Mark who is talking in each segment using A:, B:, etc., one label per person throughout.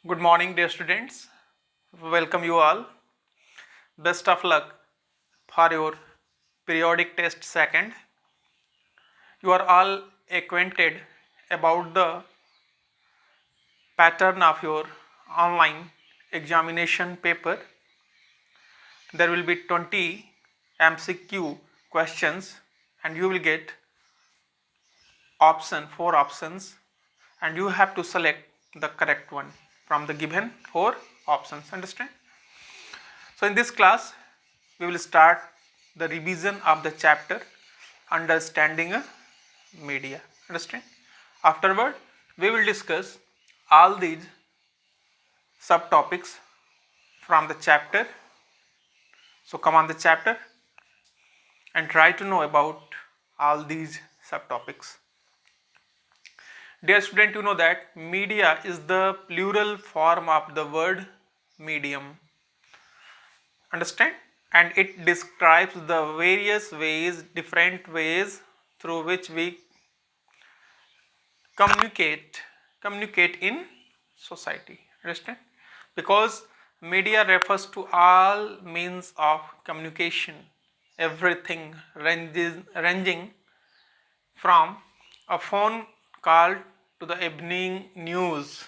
A: Good morning, dear students. Welcome you all. Best of luck for your periodic test second. You are all acquainted about the pattern of your online examination paper. There will be 20 MCQ questions and you will get four options, and you have to select the correct one from the given four options. Understand? So in this class we will start the revision of the chapter understanding media. Understand? Afterward we will discuss all these subtopics from the chapter. So come on the chapter and try to know about all these subtopics. Dear student, you know that media is the plural form of the word medium. Understand? And it describes the different ways through which we communicate in society. Understand? Because media refers to all means of communication, everything ranging from a phone call to the evening news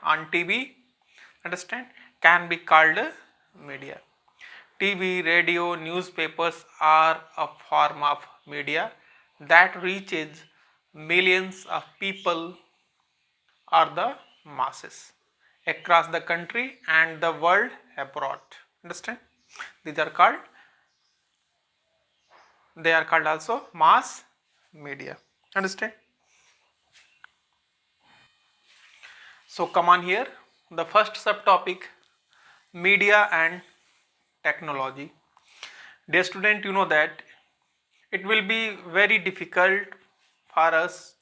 A: on TV. Understand? Can be called media. TV, radio, newspapers are a form of media that reaches millions of people or the masses across the country and the world abroad. Understand? These are called, they are called also mass media. Understand? So come on here. The first subtopic, media and technology. Dear student, you know that it will be very difficult for us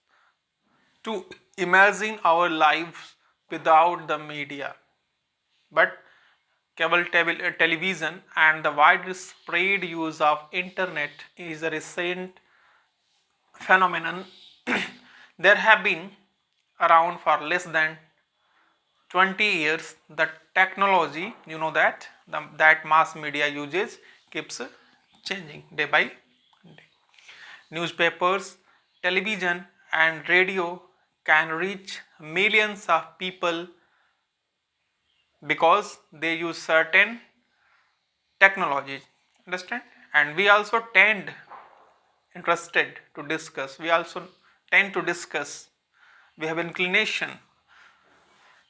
A: to imagine our lives without the media. But cable television and the widespread use of internet is a recent phenomenon. There have been around for less than 20 years. The technology, you know that that mass media uses keeps changing day by day. Newspapers, television and radio can reach millions of people because they use certain technologies. Understand? And we also interested to discuss, we also tend to discuss, we have inclination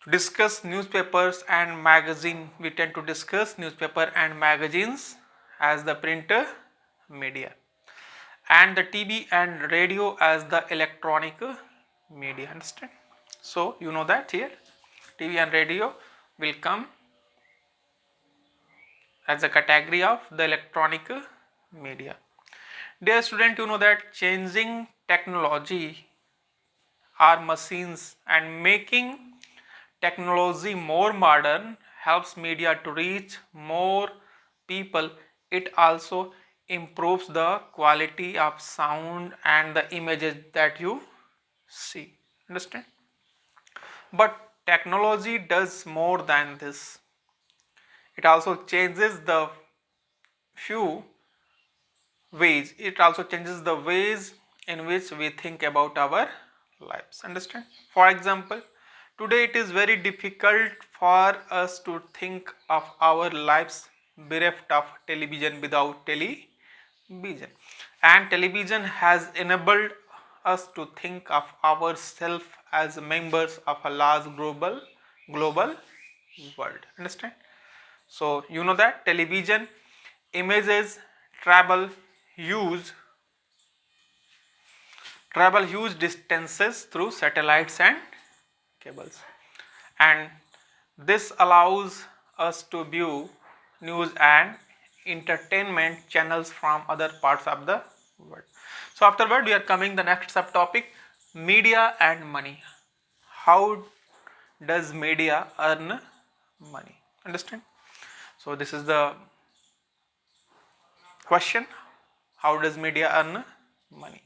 A: to discuss newspapers and magazine. We tend to discuss newspaper and magazines as the printer media, and the TV and radio as the electronic media. Understand? So you know that here TV and radio will come as a category of the electronic media. Dear student, you know that changing technology or machines and making technology more modern helps media to reach more people. It also improves the quality of sound and the images that you see. Understand? But technology does more than this. It also changes the few ways. It also changes the ways in which we think about our lives. Understand? For example, today it is very difficult for us to think of our lives bereft of television, without television. And television has enabled us to think of ourselves as members of a large global world. Understand? So you know that television images travel huge distances through satellites and cables, and this allows us to view news and entertainment channels from other parts of the world. So afterward we are coming the next subtopic, media and money. How does media earn money? Understand? So this is the question, how does media earn money?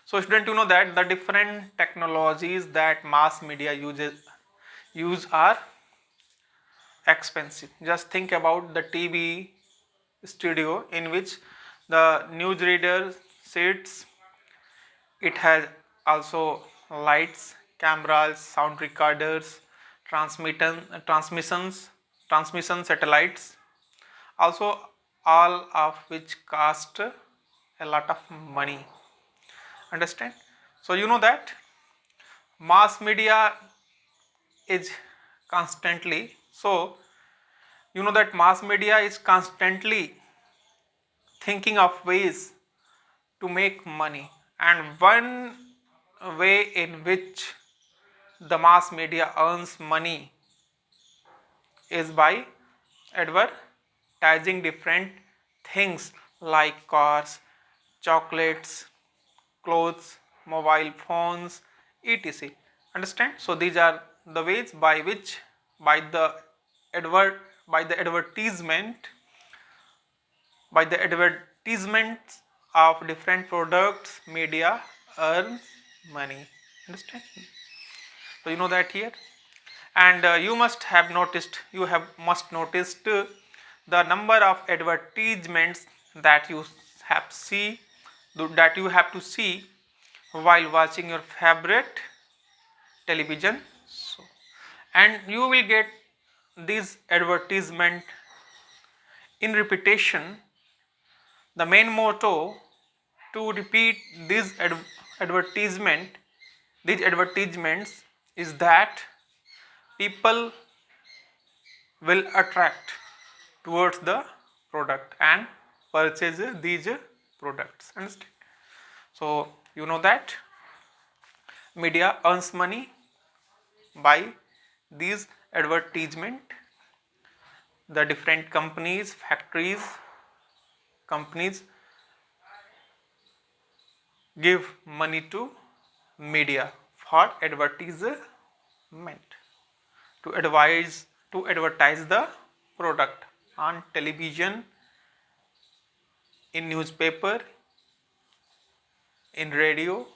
A: So student, you know that the different technologies that mass media uses use are expensive. Just think about the TV studio in which the newsreader sits. It has also lights, cameras, sound recorders, transmissions, transmission satellites, also all of which cost a lot of money. Understand? So you know that mass media is constantly, so you know that mass media is constantly thinking of ways to make money, and one way in which the mass media earns money is by advertising different things like cars, chocolates, clothes, mobile phones, etc. Understand? So these are the ways by which by the advert by the advertisement by the advertisements of different products, media earns money. Understand? So you know that here, and you have must noticed the number of advertisements that you that you have to see while watching your favorite television. So, and you will get this advertisement in repetition. The main motto to repeat this advertisement these advertisements is that people will attract towards the product and purchase these products. Understand? So you know that media earns money by these advertisement. The different companies give money to media for advertisement, to advertise the product on television, in newspaper, in radio,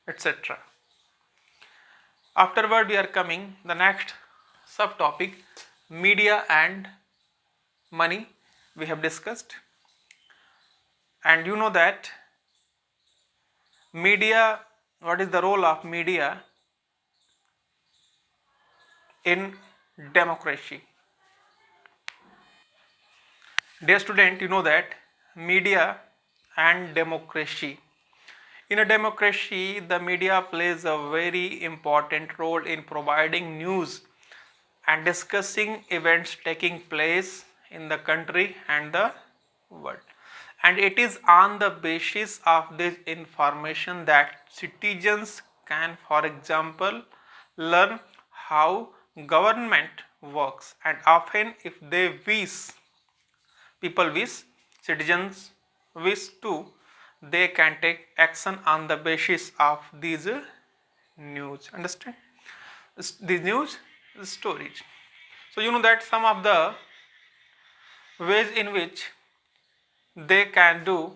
A: etc. Afterward we are coming the next subtopic, media and money we have discussed, and you know that media, what is the role of media in democracy? Dear student, you know that media and democracy. In a democracy, the media plays a very important role in providing news and discussing events taking place in the country and the world. And it is on the basis of this information that citizens can, for example, learn how government works, and often if they citizens wish to, they can take action on the basis of these news. Understand? These news stories. So you know that some of the ways in which they can do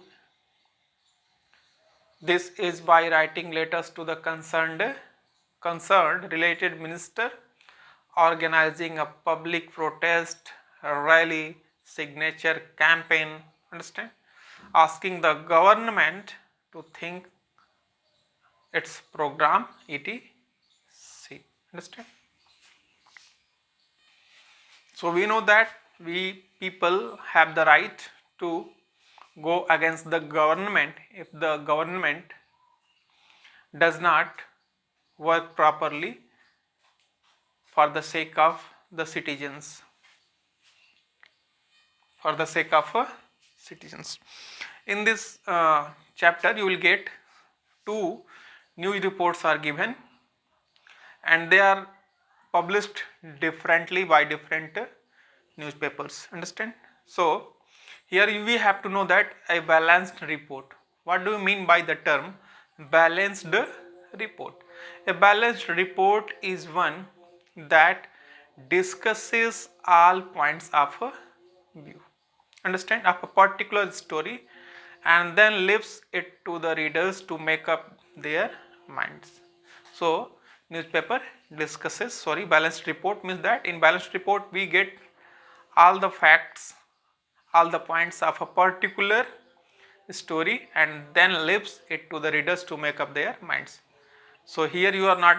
A: this is by writing letters to the concerned related minister, organizing a public protest, a rally, signature campaign. Understand? Asking the government to think its program, etc. Understand? So we know that we people have the right to go against the government if the government does not work properly for the sake of the citizens. In this chapter you will get two news reports are given, and they are published differently by different newspapers. Understand? So here we have to know that a balanced report. What do you mean by the term balanced report? A balanced report is one that discusses all points of view, understand, of a particular story, and then leaves it to the readers to make up their minds. So newspaper discusses, sorry, balanced report means that in balanced report we get all the facts, all the points of a particular story and then leaves it to the readers to make up their minds. So here you are not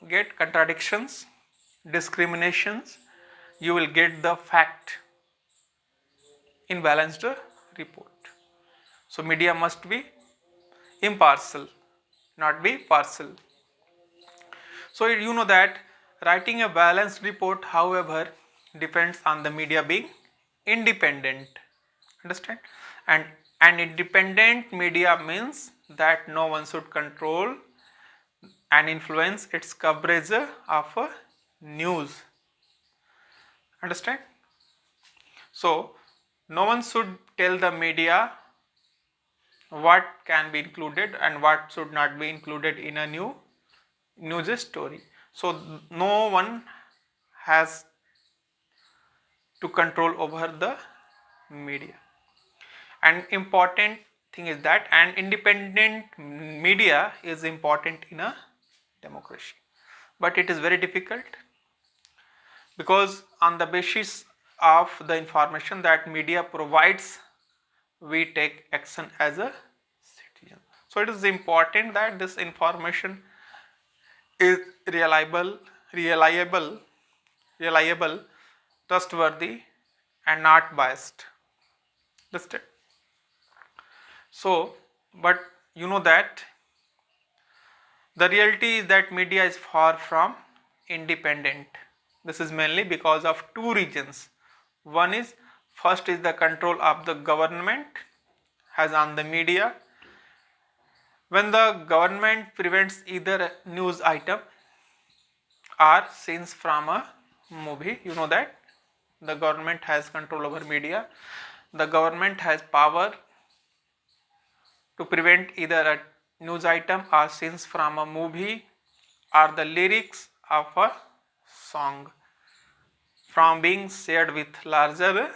A: get contradictions, discriminations, you will get the fact in balanced report. So media must be impartial, not be partial. So you know that writing a balanced report, however, depends on the media being independent. Understand? And an independent media means that no one should control and influence its coverage of news. Understand? So no one should tell the media what can be included and what should not be included in a news story. So no one has to control over the media. And important thing is that an independent media is important in a democracy, but it is very difficult because on the basis of the information that media provides, we take action as a citizen. So it is important that this information is reliable, trustworthy and not biased. Understand? So, but you know that the reality is that media is far from independent. This is mainly because of two reasons. One is, first is the control of the government has on the media. When the government prevents either a news item or scenes from a movie, you know that the government has control over media. The government has power to prevent either a news item or scenes from a movie or the lyrics of a song from being shared with larger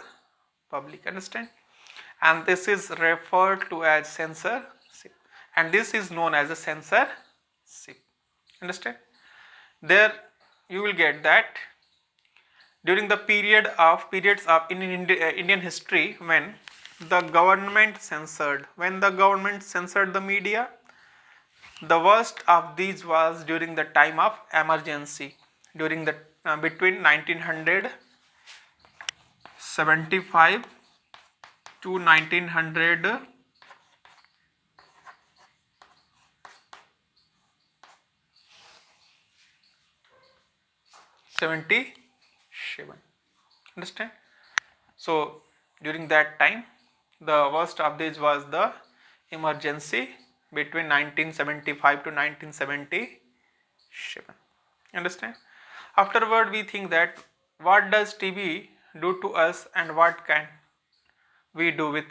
A: public. Understand? And this is referred to as censorship, and this is known as a censorship. Understand? There you will get that during the periods of in Indian history when the government censored the media, the worst of these was during the time of emergency, during the between 1975 to 1977. Understand? So during that time, the worst of these was the emergency between 1975 to 1977. Understand? Afterward, we think that what does TV do to us and what can we do with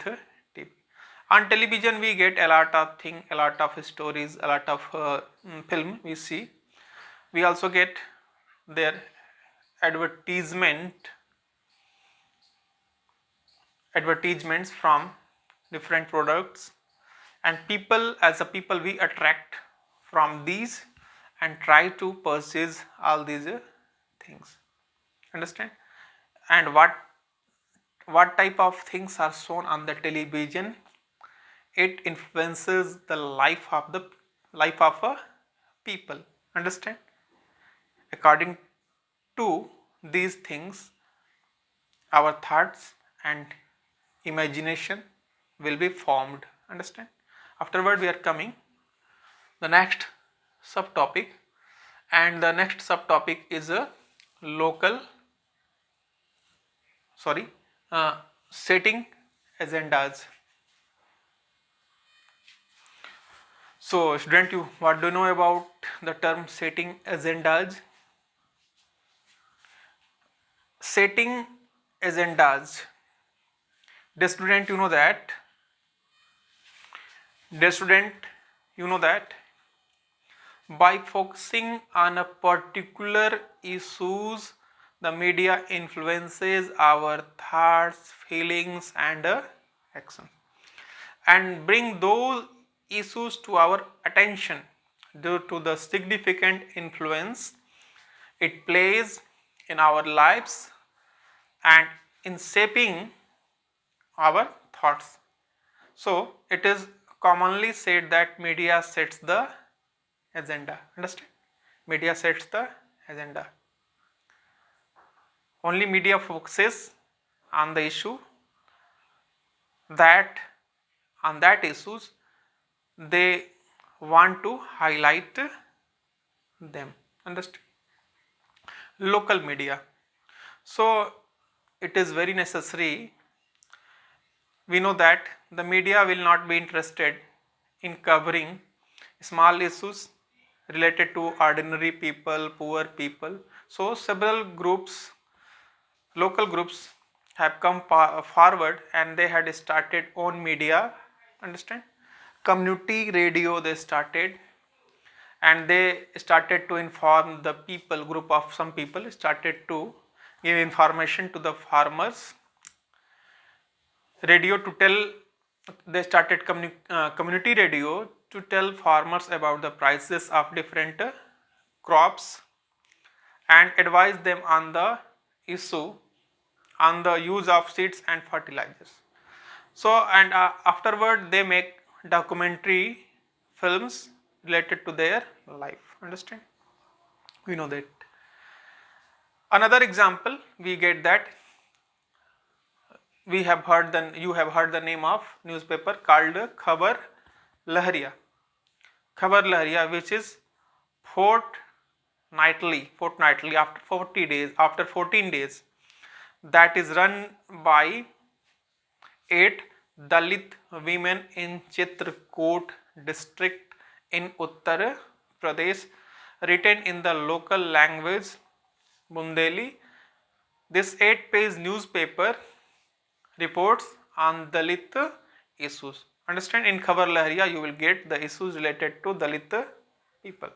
A: TV? On television, we get a lot of things, a lot of stories, a lot of film we see. We also get their advertisements from different products, and as a people we attract from these and try to purchase all these things. Understand? And what type of things are shown on the television, it influences the life of a people. Understand? According to these things, our thoughts and imagination will be formed. Understand? Afterward, we are coming the next subtopic, and the next subtopic is a setting agendas. So student, what do you know about the term setting agendas? Setting agendas. Dear student, you know that by focusing on a particular issues, the media influences our thoughts, feelings and action, and bring those issues to our attention due to the significant influence it plays in our lives and in shaping our thoughts. So it is commonly said that media sets the agenda. Understand? Media sets the agenda. Only media focuses on the issue that on that issues they want to highlight them. Understand? Local media. So it is very necessary. We know that the media will not be interested in covering small issues related to ordinary people, poor people. So several groups, local groups have come forward and they had started own media. Understand? Community radio they started, and they started to inform the people, group of some people started to give information to the farmers. Radio to tell, they started community radio to tell farmers about the prices of different crops and advise them on the issue on the use of seeds and fertilizers. So and afterward they make documentary films related to their life. Understand? We know that. Another example we get that we have heard you have heard the name of newspaper called Khabar Lahariya. Khabar Lahariya, which is fortnightly after 14 days, that is run by 8 Dalit women in Chitrakoot district in Uttar Pradesh, written in the local language Bundeli. This 8-page newspaper reports on Dalit issues. Understand? In Khabar Lahariya you will get the issues related to Dalit people,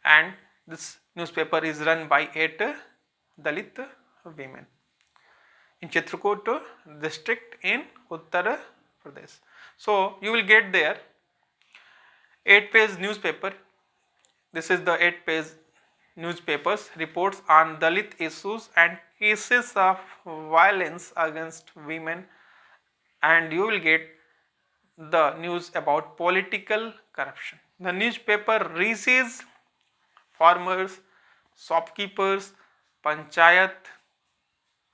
A: and this newspaper is run by 8 Dalit women in Chitrakoot district in Uttar Pradesh. So you will get there 8-page newspaper. This is the 8-page newspapers reports on Dalit issues and cases of violence against women, and you will get the news about political corruption. The newspaper reaches farmers, shopkeepers, panchayat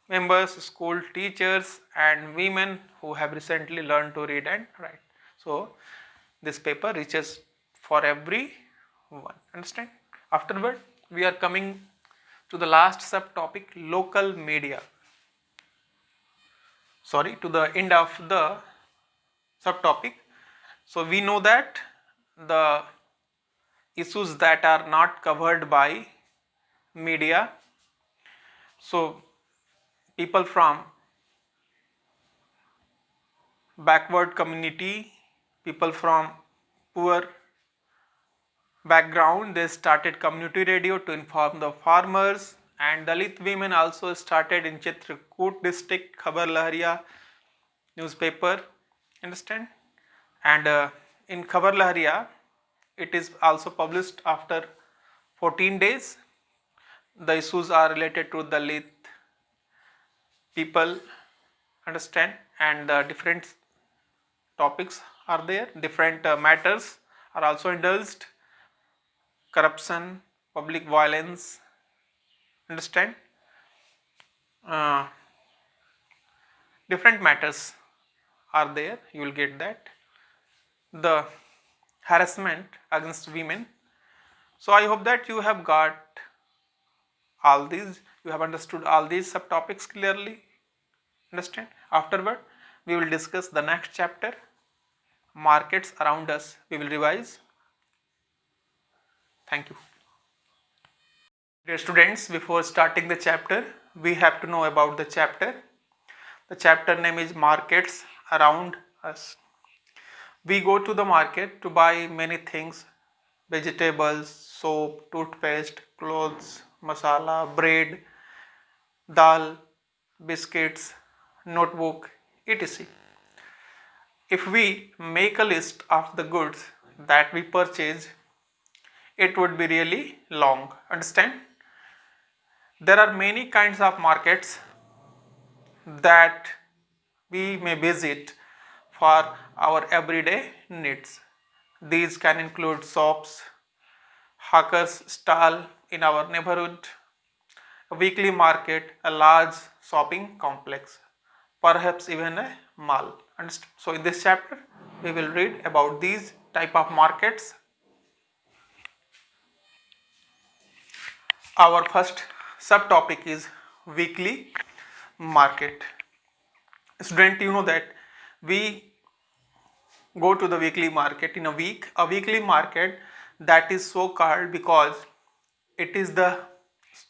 A: members, school teachers and women who have recently learned to read and write. So this paper reaches for everyone. Understand? Afterward we are coming to the last subtopic, local media. Sorry, to the end of the subtopic. So we know that the issues that are not covered by media, so people from backward community, people from poor background, they started community radio to inform the farmers, and Dalit women also started in Chitrakoot district Khabar Lahariya newspaper. Understand? And in Khabar Lahariya it is also published after 14 days. The issues are related to Dalit people. Understand? And the different topics are there, different matters are also indulged. Corruption, public violence. Understand? Different matters are there, you will get that. The harassment against women. So I hope that you have got all these, you have understood all these subtopics clearly. Understand? Afterward we will discuss the next chapter, markets around us. We will revise. Thank you. Dear students, before starting the chapter, we have to know about the chapter. The chapter name is Markets Around Us. We go to the market to buy many things: vegetables, soap, toothpaste, clothes, masala, bread, dal, biscuits, notebook, etc. If we make a list of the goods that we purchase, it would be really long. Understand? There are many kinds of markets that we may visit for our everyday needs. These can include shops, hawkers stall in our neighborhood, a weekly market, a large shopping complex, perhaps even a mall. Understand? So in this chapter we will read about these type of markets. Our first subtopic is weekly market. Student, you know that we go to the weekly market in a week. A weekly market that is so called because it is the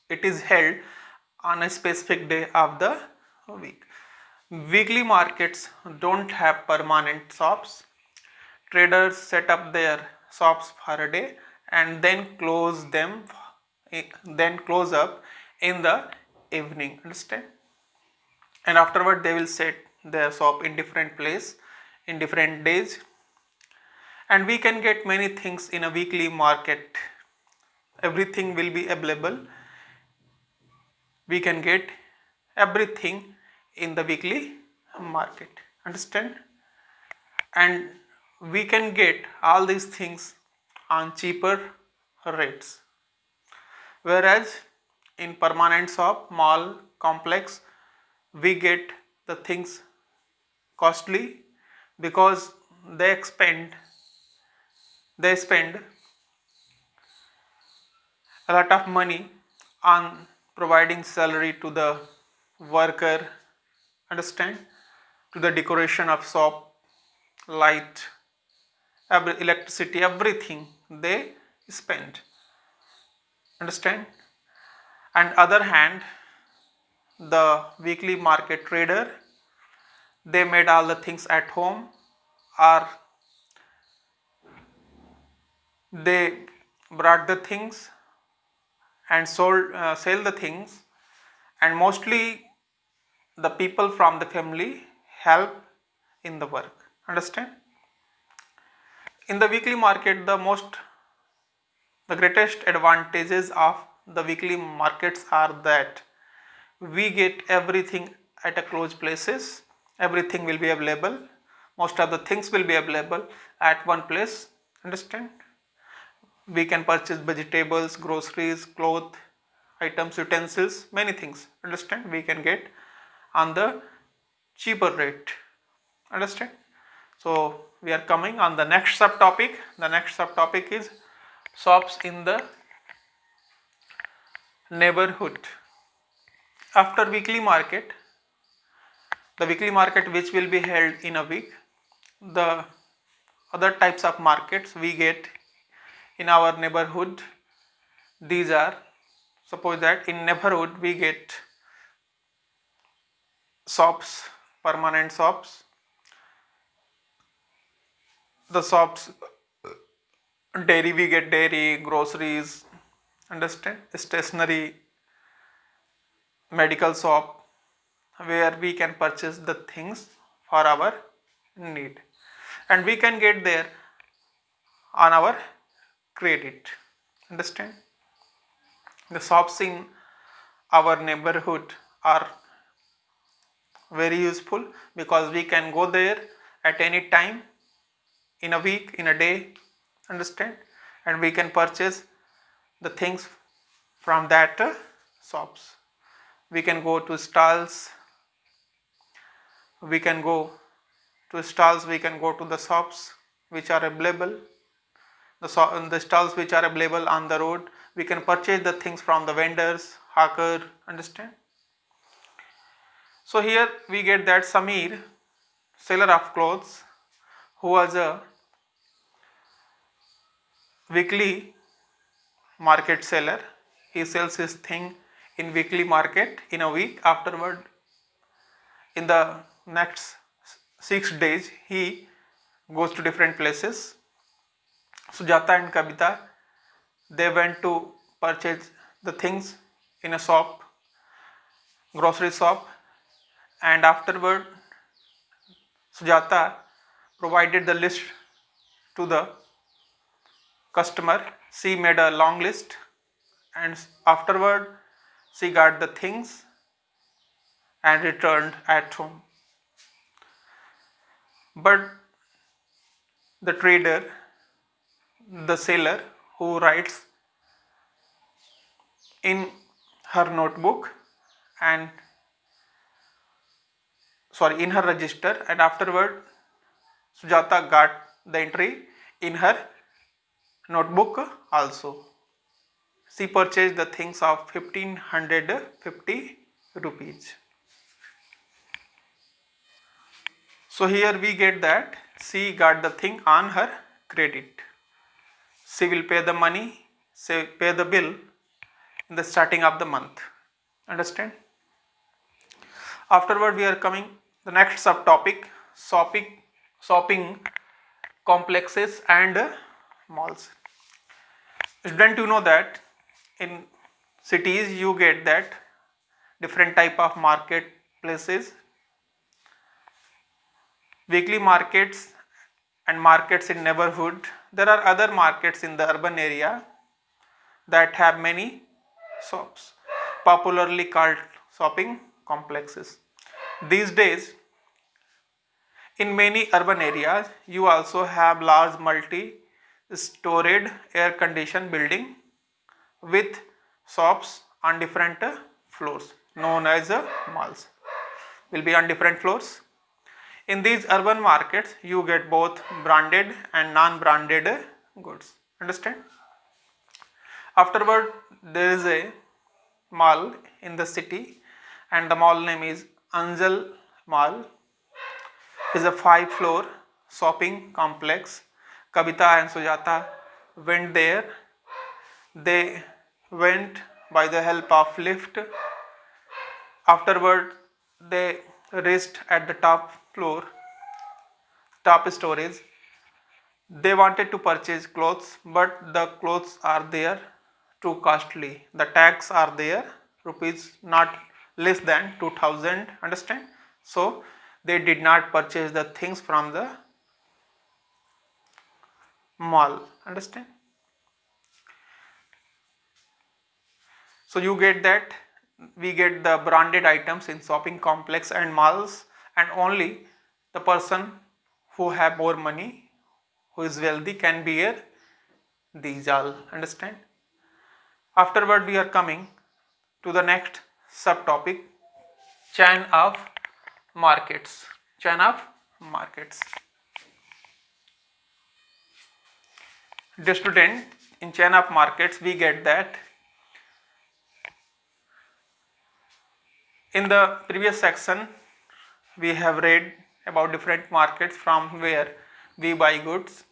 A: it is held on a specific day of the week. Weekly markets don't have permanent shops. Traders set up their shops for a day and then close up in the evening. Understand? And afterward they will set their shop in different place in different days, and we can get many things in a weekly market. Everything will be available. We can get everything in the weekly market. Understand? And we can get all these things on cheaper rates, whereas in permanent shop, mall, complex, we get the things costly because they spend a lot of money on providing salary to the worker. Understand? To the decoration of shop, light, electricity, everything they spend. Understand? And other hand, the weekly market trader, they made all the things at home, or they brought the things and sell the things, and mostly the people from the family help in the work. Understand? In the weekly market, the greatest advantages of the weekly markets are that we get everything at a close places. Everything will be available. Most of the things will be available at one place. Understand? We can purchase vegetables, groceries, cloth items, utensils, many things. Understand? We can get on the cheaper rate. Understand? So we are coming on the next subtopic. The next subtopic is shops in the neighborhood. After weekly market, the weekly market which will be held in a week, the other types of markets we get in our neighborhood. These are, suppose that in neighborhood we get shops, permanent shops. The shops, dairy, we get dairy, groceries, understand, stationery, medical shop, where we can purchase the things for our need, and we can get there on our credit. Understand? The shops in our neighborhood are very useful because we can go there at any time in a week, in a day. Understand? And we can purchase the things from that shops. We can go to stalls, we can go to the shops which are available, the stalls which are available on the road. We can purchase the things from the vendors, hawker. Understand? So here we get that Samir, seller of clothes, who was a weekly market seller. He sells his thing in weekly market in a week. Afterward, in the next 6 days, he goes to different places. Sujata and Kavita, they went to purchase the things in a shop, grocery shop, and afterward Sujata provided the list to the customer, She made a long list, and afterward she got the things and returned at home. But the trader, the seller who writes in her notebook and in her register, and afterward Sujata got the entry in her notebook also. She purchased the things of 1550 rupees. So here we get that she got the thing on her credit. She will pay the money, she pay the bill in the starting of the month. Understand? Afterward we are coming the next subtopic, shopping complexes and malls. Student, you know that in cities you get that different type of marketplaces, weekly markets and markets in neighborhood. There are other markets in the urban area that have many shops, popularly called shopping complexes. These days in many urban areas you also have large multi-storied air-conditioned building with shops on different floors known as malls, will be on different floors. In these urban markets you get both branded and non-branded goods. Understand? Afterward there is a mall in the city and the mall name is Anjal Mall. It is a 5-floor shopping complex. Kavita and Sujata went there. They went by the help of lift. Afterward they reached at the top floor, top storage. They wanted to purchase clothes, but the clothes are there too costly. The tags are there, rupees not less than 2000. Understand? So they did not purchase the things from the mall. Understand? So you get that we get the branded items in shopping complex and malls, and only the person who have more money, who is wealthy, can wear these all. Understand? Afterward we are coming to the next subtopic, chain of markets. Chain of markets. Dear student, in chain of markets we get that in the previous section we have read about different markets from where we buy goods.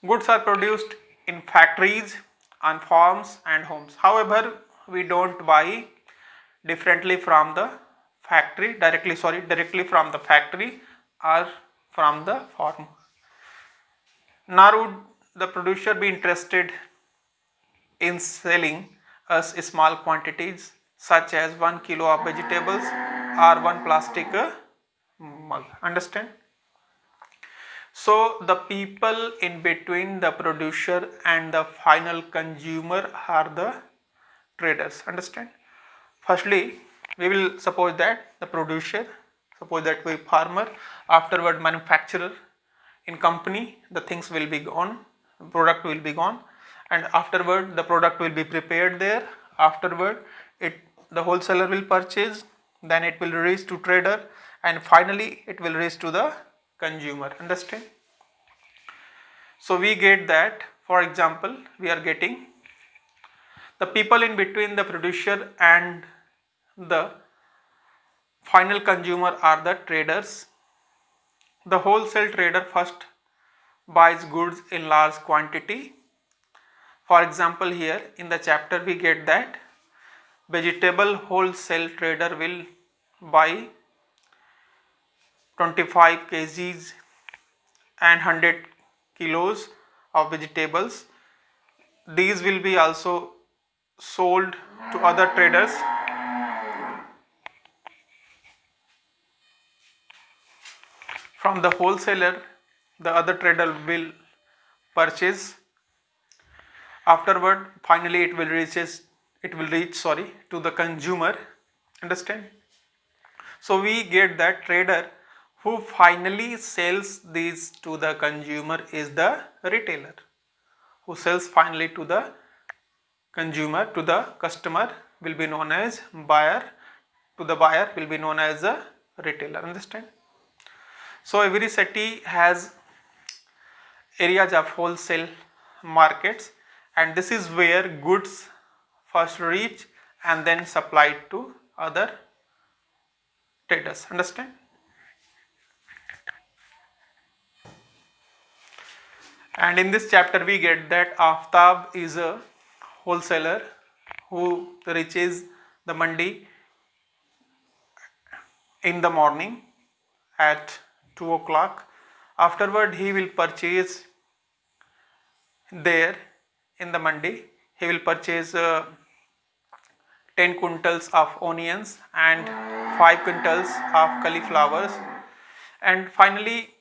A: Goods are produced in factories, on farms and homes. However, we don't buy differently from the factory, directly from the factory or from the farm. Nor would the producer be interested in selling us small quantities such as 1 kilo of vegetables or one plastic mug. Understand? So the people in between the producer and the final consumer are the traders. Understand? Firstly, we will suppose that the producer, suppose that we farmer, afterward manufacturer. In company the things will be gone, product will be gone, and afterward the product will be prepared there. Afterward the wholesaler will purchase, then it will reach to trader, and finally it will reach to the consumer. Understand? So we get that, for example, we are getting the people in between the producer and the final consumer are the traders. The wholesale trader first buys goods in large quantity. For example, here in the chapter we get that vegetable wholesale trader will buy 25 kgs and 100 kilos of vegetables. These will be also sold to other traders. From the wholesaler, the other trader will purchase Afterward, finally it will reach to the consumer. Understand? So we get that trader who finally sells these to the consumer is the retailer. Who sells finally to the consumer, to the customer, will be known as buyer. To the buyer will be known as a retailer. Understand? So every city has areas of wholesale markets, and this is where goods first reach and then supplied to other traders. Understand? And in this chapter we get that Aftab is a wholesaler who reaches the mandi in the morning at 2 o'clock. Afterward he will purchase there in the mandi. He will purchase 10 quintals of onions and 5 quintals of cauliflowers, and finally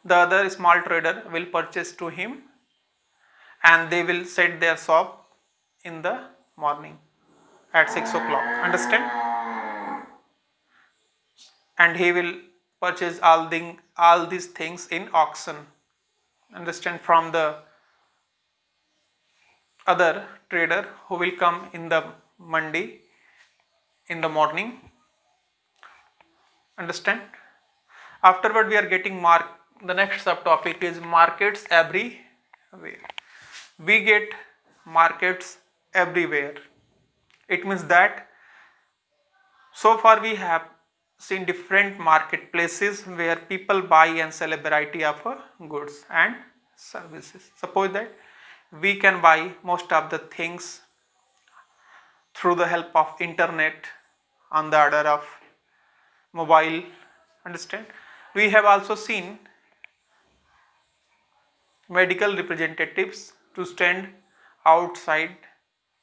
A: the other small trader will purchase to him, and they will set their shop in the morning at 6 o'clock. Understand? And he will purchase all these things in auction. Understand? From the other trader who will come in the mandi in the morning. Understand? Afterward we are getting the next subtopic is markets everywhere. We get markets everywhere. It means that so far we have seen different marketplaces where people buy and sell a variety of goods and services. Suppose that we can buy most of the things through the help of internet on the order of mobile. Understand? We have also seen medical representatives to stand outside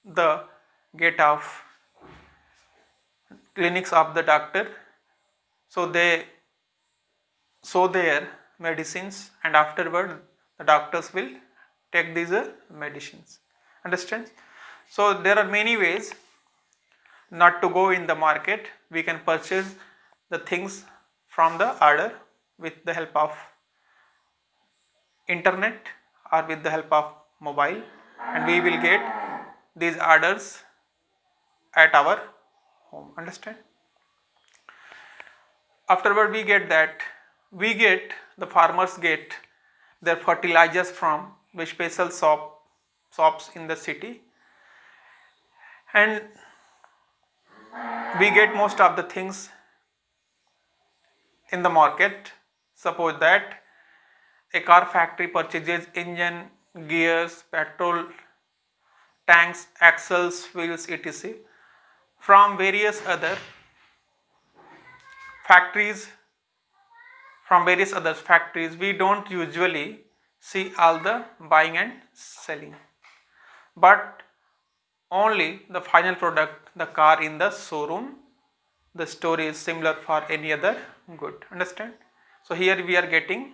A: the gate of clinics of the doctor, so they show their medicines, and afterward the doctors will take these medicines. Understand? So there are many ways not to go in the market. We can purchase the things from the order with the help of internet or with the help of mobile, and we will get these orders at our home. Understand? Afterward we get the farmers get their fertilizers from the special shops in the city, and we get most of the things in the market. Suppose that a car factory purchases engine, gears, petrol tanks, axles, wheels, etc. from various other factories. We don't usually see all the buying and selling, but only the final product, the car in the showroom. The story is similar for any other good. Understand? So here we are getting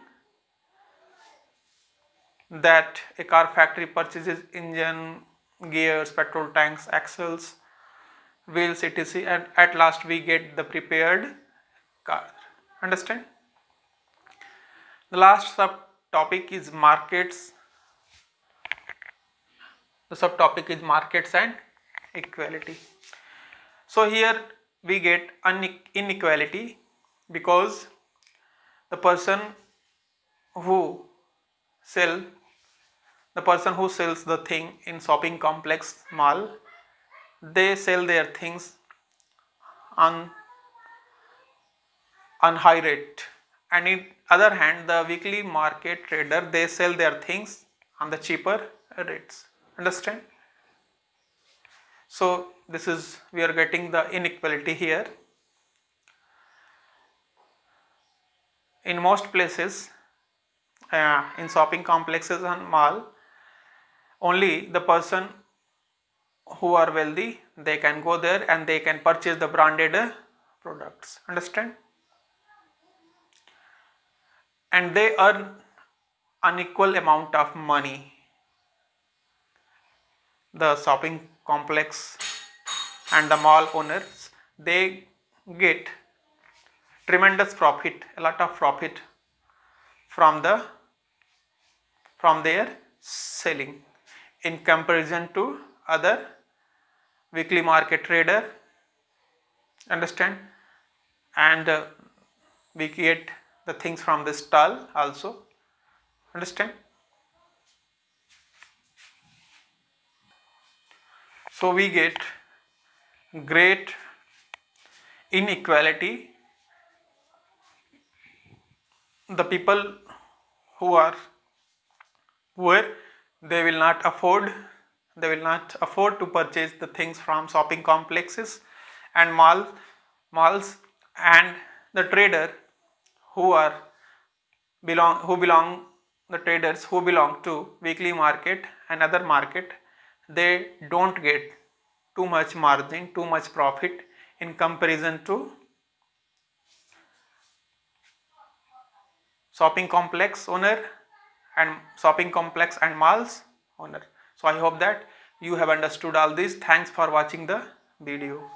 A: that a car factory purchases engine, gears, petrol tanks, axles, wheels, etc., and at last we get the prepared car. Understand? The last subtopic is markets. The subtopic is markets and equality. So here we get inequality because the person who sells the thing in shopping complex mall, they sell their things on high rate, and in other hand the weekly market trader, they sell their things on the cheaper rates. Understand? So this is, we are getting the inequality here. In most places, in shopping complexes and mall, only the person who are wealthy, they can go there and they can purchase the branded products. Understand? And they earn unequal amount of money. The shopping complex and the mall owners, they get tremendous profit, a lot of profit from their selling in comparison to other weekly market trader. Understand? And we get the things from the stall also. Understand? So we get great inequality. The people who are poor, they will not afford to purchase the things from shopping complexes and malls, and the trader who are belong the traders who belong to weekly market and other market, they don't get too much margin, too much profit in comparison to shopping complex owner and shopping complex and malls owner. So I hope that you have understood all this. Thanks for watching the video.